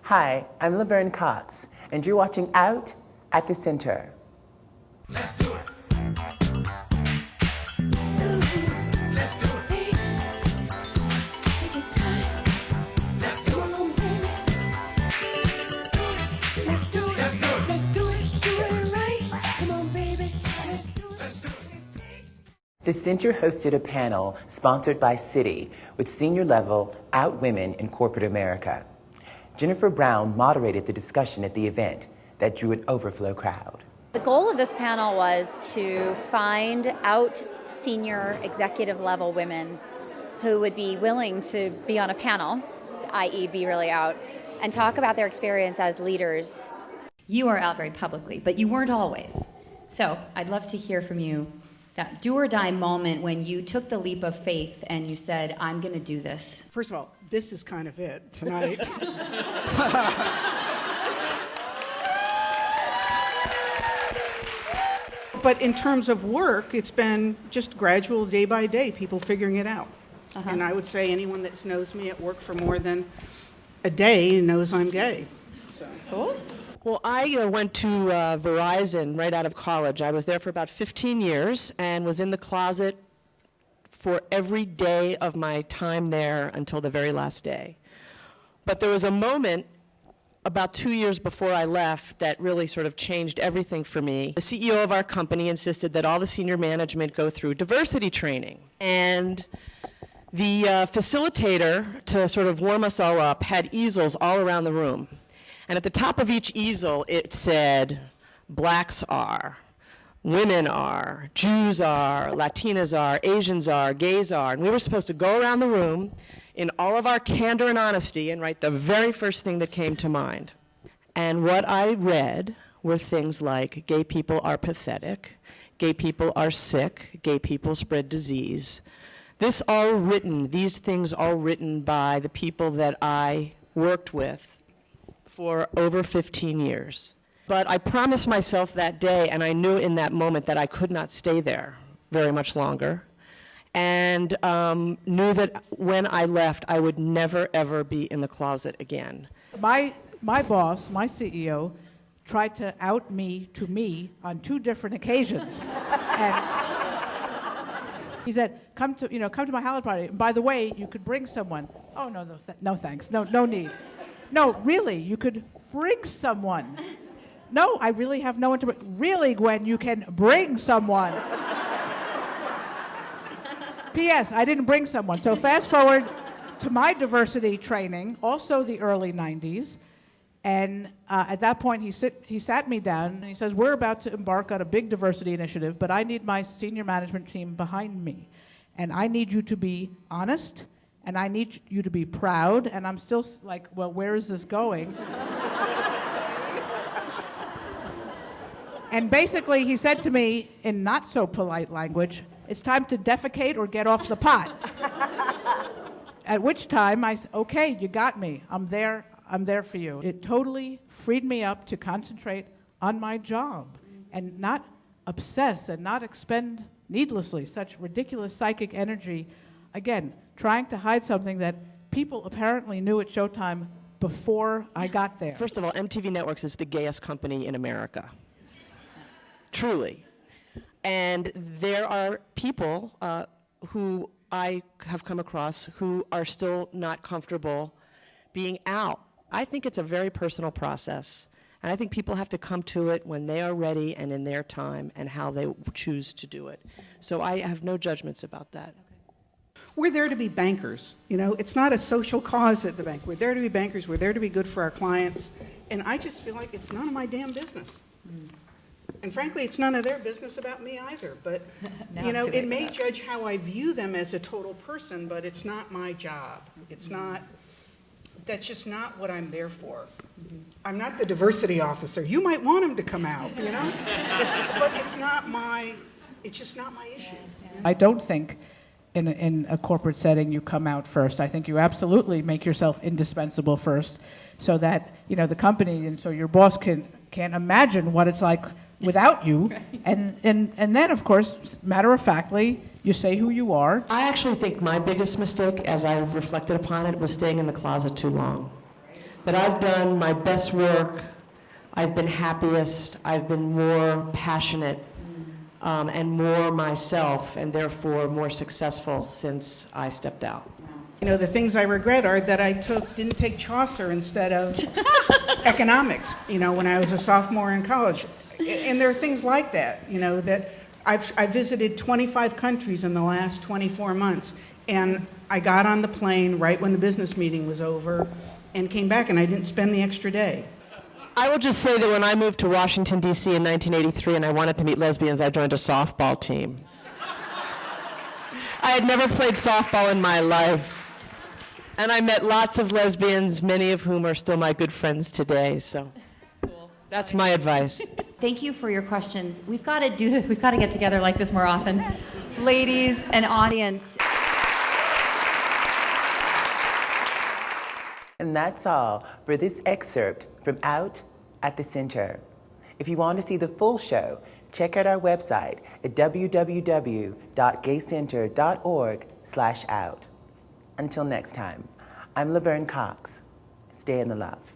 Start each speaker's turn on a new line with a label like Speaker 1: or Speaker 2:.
Speaker 1: Hi, I'm Laverne Cox, and you're watching Out at the Center.
Speaker 2: Let's do it. Let's do it. Take your time. Let's do it. Baby. Let's do it. Let's do it. Let's do it. Do it right. Come on, baby. Let's do it. Let's do it.
Speaker 1: The Center hosted a panel sponsored by Citi with senior-level out women in corporate America. Jennifer Brown moderated the discussion at the event that drew an overflow crowd.
Speaker 3: The goal of this panel was to find out senior executive level women who would be willing to be on a panel, i.e. be really out, and talk about their experience as leaders.
Speaker 4: You are out very publicly, but you weren't always. So I'd love to hear from you that do or die moment when you took the leap of faith and you said, I'm going to do this.
Speaker 5: First of all, this is kind of it tonight. But in terms of work, it's been just gradual, day by day, people figuring it out. And I would say anyone that knows me at work for more than a day knows I'm gay. So.
Speaker 4: Cool.
Speaker 6: Well, I went to Verizon right out of college. I was there for about 15 years and was in the closet for every day of my time there until the very last day. But there was a moment about 2 years before I left that really sort of changed everything for me. The CEO of our company insisted that all the senior management go through diversity training. And the facilitator, to sort of warm us all up, had easels all around the room. And at the top of each easel, it said, blacks are, women are, Jews are, Latinas are, Asians are, gays are. And we were supposed to go around the room in all of our candor and honesty and write the very first thing that came to mind. And what I read were things like, gay people are pathetic, gay people are sick, gay people spread disease. These things all written by the people that I worked with for over 15 years. But I promised myself that day, and I knew in that moment that I could not stay there very much longer, and knew that when I left, I would never, ever be in the closet again.
Speaker 7: My boss, my CEO, tried to out me to me on 2 different occasions. And he said, come to my holiday party. And by the way, you could bring someone. Oh, no thanks. No need. No, really, you could bring someone. No, I really have no one to bring. Really, Gwen, you can bring someone. P.S. I didn't bring someone. So fast forward to my diversity training, also the early 90s. And at that point, he sat me down and he says, we're about to embark on a big diversity initiative, but I need my senior management team behind me. And I need you to be honest, and I need you to be proud. And I'm still like, well, where is this going? And basically, he said to me in not so polite language, it's time to defecate or get off the pot. At which time I said, okay, you got me. I'm there for you. It totally freed me up to concentrate on my job and not obsess and not expend needlessly such ridiculous psychic energy, again, trying to hide something that people apparently knew at Showtime before I got there.
Speaker 6: First of all, MTV Networks is the gayest company in America. Truly. And there are people who I have come across who are still not comfortable being out. I think it's a very personal process. And I think people have to come to it when they are ready and in their time and how they choose to do it. So I have no judgments about that.
Speaker 5: We're there to be bankers. It's not a social cause at the bank. We're there to be bankers. We're there to be good for our clients. And I just feel like it's none of my damn business. And frankly, it's none of their business about me either. But, it may judge how I view them as a total person, but it's not my job. That's just not what I'm there for. I'm not the diversity officer. You might want them to come out, But it's just not my issue.
Speaker 7: I don't think in a corporate setting you come out first. I think you absolutely make yourself indispensable first so that, the company and so your boss can imagine what it's like without you. Right. And then, of course, matter-of-factly, you say who you are.
Speaker 6: I actually think my biggest mistake, as I've reflected upon it, was staying in the closet too long. that I've done my best work, I've been happiest, I've been more passionate, and more myself, and therefore more successful since I stepped out.
Speaker 5: You know, the things I regret are that I didn't take Chaucer instead of economics, you know, when I was a sophomore in college. And there are things like that, you know, that I visited 25 countries in the last 24 months. And I got on the plane right when the business meeting was over and came back, and I didn't spend the extra day.
Speaker 6: I will just say that when I moved to Washington, D.C. in 1983 and I wanted to meet lesbians, I joined a softball team. I had never played softball in my life. And I met lots of lesbians, many of whom are still my good friends today, so that's my advice.
Speaker 4: Thank you for your questions. We've got to get together like this more often. Ladies and audience.
Speaker 1: And that's all for this excerpt from Out at the Center. If you want to see the full show, check out our website at www.gaycenter.org/out. Until next time, I'm Laverne Cox. Stay in the love.